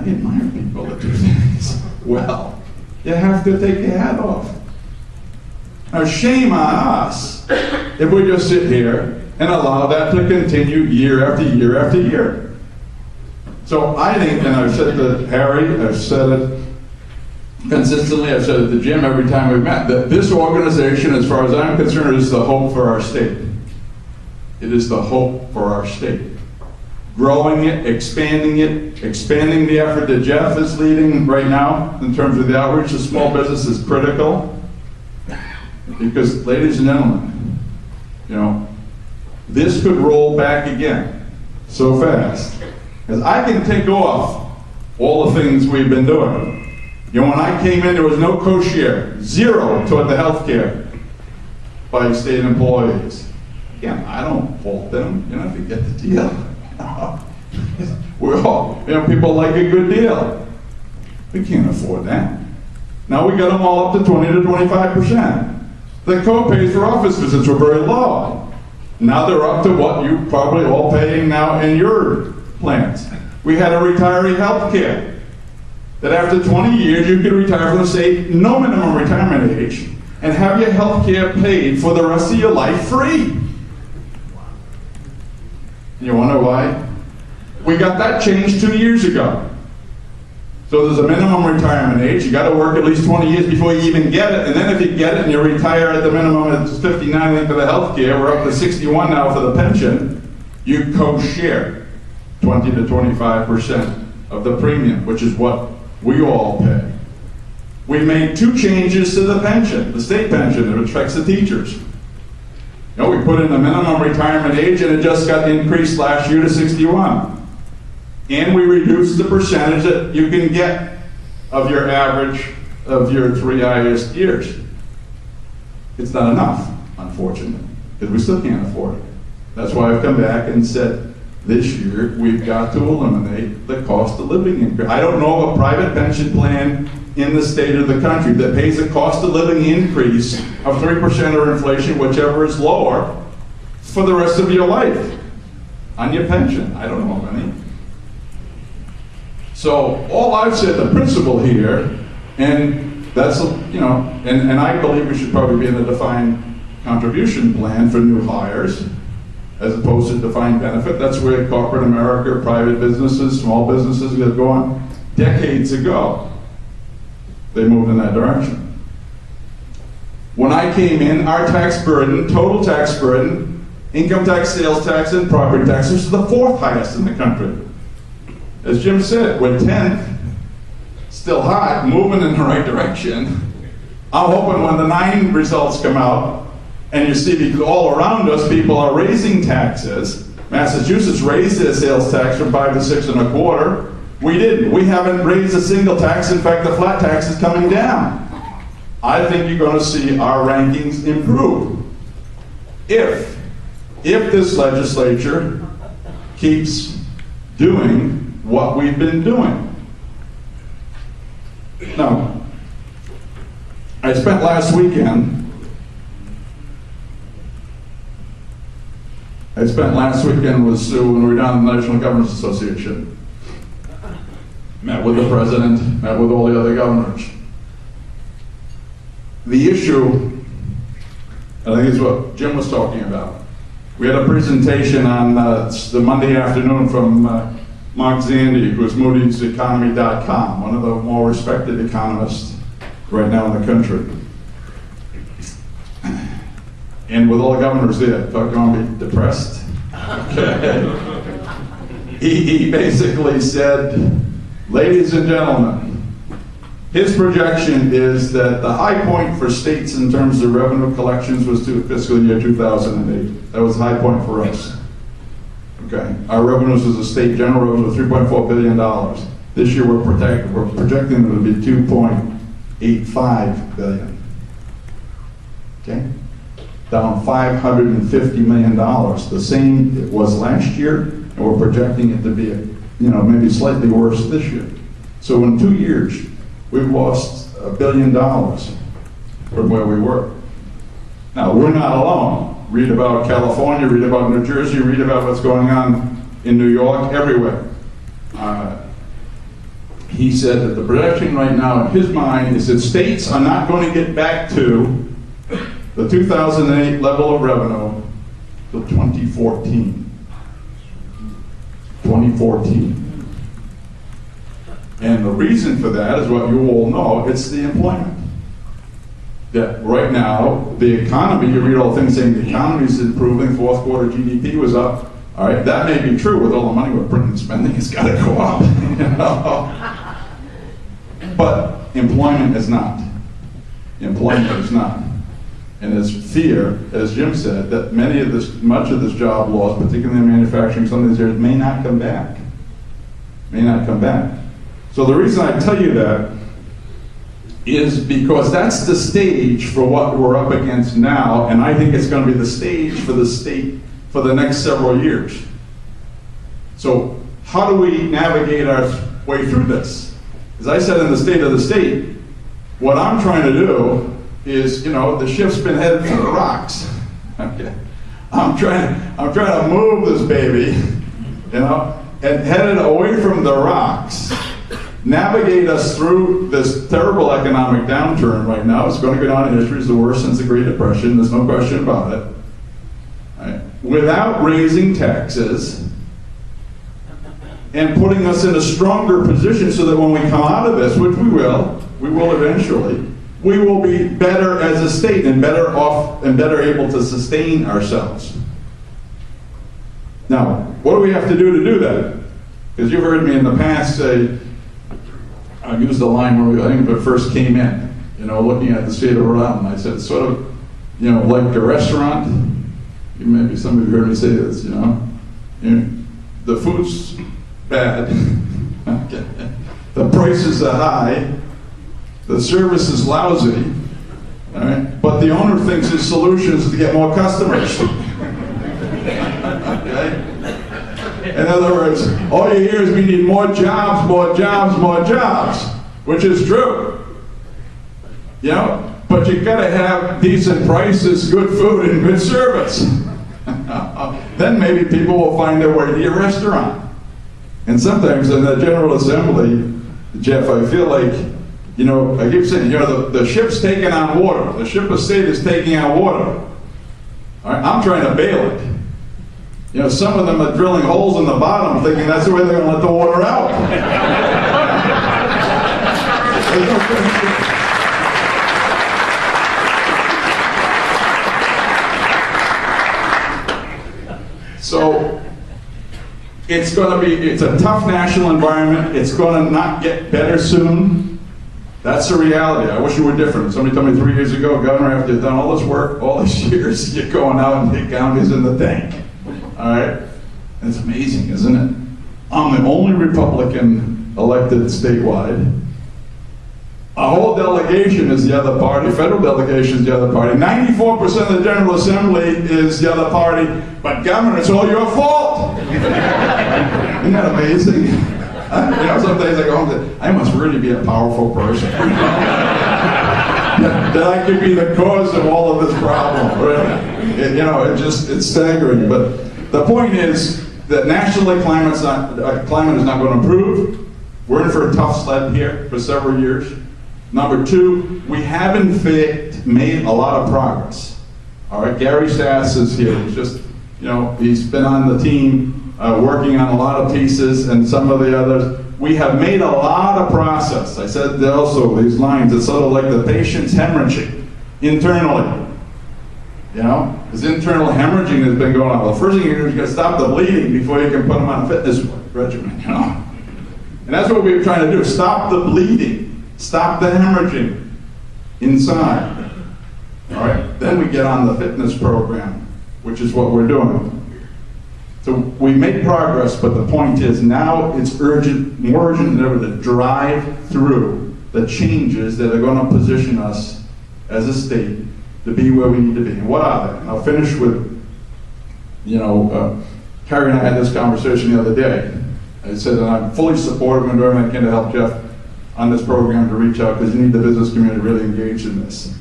I admire people that do things well. You have to take your hat off. Now, shame on us if we just sit here and allow that to continue year after year after year. So I think, and I've said to Harry, I've said it consistently, I've said it to Jim every time we've met, that this organization, as far as I'm concerned, is the hope for our state. It is the hope for our state. Growing it, expanding the effort that Jeff is leading right now in terms of the outreach to small business is critical. Because, ladies and gentlemen, you know, this could roll back again so fast. Because I can take off all the things we've been doing. You know, when I came in, there was no co-share, zero toward the health care by state employees. Again, I don't fault them, you know, if you get the deal. We're all, you know, people like a good deal. We can't afford that. Now we got them all up to 20 to 25%. The co-pays for office visits were very low. Now they're up to what you're probably all paying now in your plans. We had a retiree health care that after 20 years you could retire from the state, no minimum retirement age, and have your health care paid for the rest of your life free. You wonder why? We got that changed 2 years ago. So there's a minimum retirement age. You got to work at least 20 years before you even get it. And then if you get it and you retire at the minimum, it's 59, I think, for the health care. We're up to 61 now for the pension. You co-share 20 to 25% of the premium, which is what we all pay. We made 2 changes to the pension, the state pension, that affects the teachers. You know, we put in the minimum retirement age and it just got increased last year to 61. And we reduced the percentage that you can get of your average of your 3 highest years. It's not enough, unfortunately, because we still can't afford it. That's why I've come back and said this year we've got to eliminate the cost of living increase. I don't know of a private pension plan in the state of the country that pays a cost of living increase of 3% or inflation, whichever is lower, for the rest of your life on your pension. I don't know of any. So all I've said, the principle here, and that's, you know, and I believe we should probably be in a defined contribution plan for new hires, as opposed to defined benefit. That's where corporate America, private businesses, small businesses have gone decades ago. They moved in that direction. When I came in, our tax burden, total tax burden, income tax, sales tax, and property tax was the 4th highest in the country. As Jim said, we're 10th, still high, moving in the right direction. I'm hoping when the 9 results come out, and you see, because all around us, people are raising taxes. Massachusetts raised their sales tax from 5 to 6 1/4. We didn't. We haven't raised a single tax. In fact, the flat tax is coming down. I think you're going to see our rankings improve if this legislature keeps doing what we've been doing. Now, I spent last weekend with Sue when we were down at the National Governors Association. Met with the president, met with all the other governors. The issue, I think, is what Jim was talking about. We had a presentation on the Monday afternoon from Mark Zandi, who is Moody'sEconomy.com, one of the more respected economists right now in the country. And with all the governors there, talking about being depressed. Okay. He basically said, ladies and gentlemen, his projection is that the high point for states in terms of revenue collections was to fiscal year 2008. That was the high point for us. Okay. Our revenues as a state, general revenues were $3.4 billion. This year we're projecting them to be $2.85 billion. Okay? Down $550 million, the same it was last year, and we're projecting it to be, maybe slightly worse this year. So in 2 years, we've lost $1 billion from where we were. Now, we're not alone. Read about California, read about New Jersey, read about what's going on in New York, everywhere. he said that the projection right now in his mind is that states are not going to get back to the 2008 level of revenue till 2014. 2014. And the reason for that is what you all know, it's the employment. That right now, the economy, you read all things saying the economy is improving, fourth quarter GDP was up. All right, that may be true with all the money we're printing and spending, it's got to go up. You know? But employment is not. Employment is not. And there's fear, as Jim said, that much of this job loss, particularly in manufacturing, some of these areas may not come back. May not come back. So the reason I tell you that is because that's the stage for what we're up against now, and I think it's going to be the stage for the state for the next several years. So how do we navigate our way through this? As I said in the State of the State, what I'm trying to do is, you know, the ship's been headed for the rocks. Okay. I'm trying to move this baby, you know, and head it away from the rocks, navigate us through this terrible economic downturn right now. It's going to go down in history as the worst since the Great Depression, there's no question about it. Right? Without raising taxes and putting us in a stronger position so that when we come out of this, which we will eventually, we will be better as a state and better off and better able to sustain ourselves. Now, what do we have to do that? Because you've heard me in the past say, I used the line when I think it first came in, you know, looking at the state of Rhode Island. I said, sort of, you know, like a restaurant. Maybe some of you heard me say this, you know. The food's bad. Okay. The prices are high. The service is lousy. All right? But the owner thinks his solution is to get more customers. Okay? In other words, all you hear is we need more jobs, more jobs, more jobs, which is true. You know, but you gotta have decent prices, good food, and good service. Then maybe people will find their way to your restaurant. And sometimes in the General Assembly, Jeff, I feel like, you know, I keep saying, you know, the ship's taking on water. The ship of state is taking on water. All right, I'm trying to bail it. You know, some of them are drilling holes in the bottom thinking that's the way they're going to let the water out. So it's a tough national environment. It's going to not get better soon. That's the reality. I wish it were different. Somebody told me 3 years ago, Governor, after you've done all this work, all these years, you're going out and the county's in the tank. All right? And it's amazing, isn't it? I'm the only Republican elected statewide. Our whole delegation is the other party. Federal delegation is the other party. 94% of the General Assembly is the other party. But Governor, it's all your fault. Isn't that amazing? You know, some days I go home and say, I must really be a powerful person. that I could be the cause of all of this problem. Really. You know, it's staggering. But the point is that nationally climate is not going to improve. We're in for a tough sled here for several years. Number two, we have in fact made a lot of progress. All right, Gary Sass is here. He's just, you know, he's been on the team working on a lot of pieces and some of the others. We have made a lot of progress. I said also these lines, it's sort of like the patient's hemorrhaging internally. You know, because internal hemorrhaging has been going on. Well, the first thing you do is you got to stop the bleeding before you can put them on a fitness regimen, you know. And that's what we were trying to do, stop the bleeding. Stop the hemorrhaging inside. All right, then we get on the fitness program, which is what we're doing. So we made progress, but the point is now it's urgent, more urgent than ever to drive through the changes that are going to position us as a state to be where we need to be. And what are they? And I'll finish with, you know, Carrie and I had this conversation the other day. I said that I'm fully supportive and doing everything I can to help Jeff on this program to reach out, because you need the business community really engaged in this.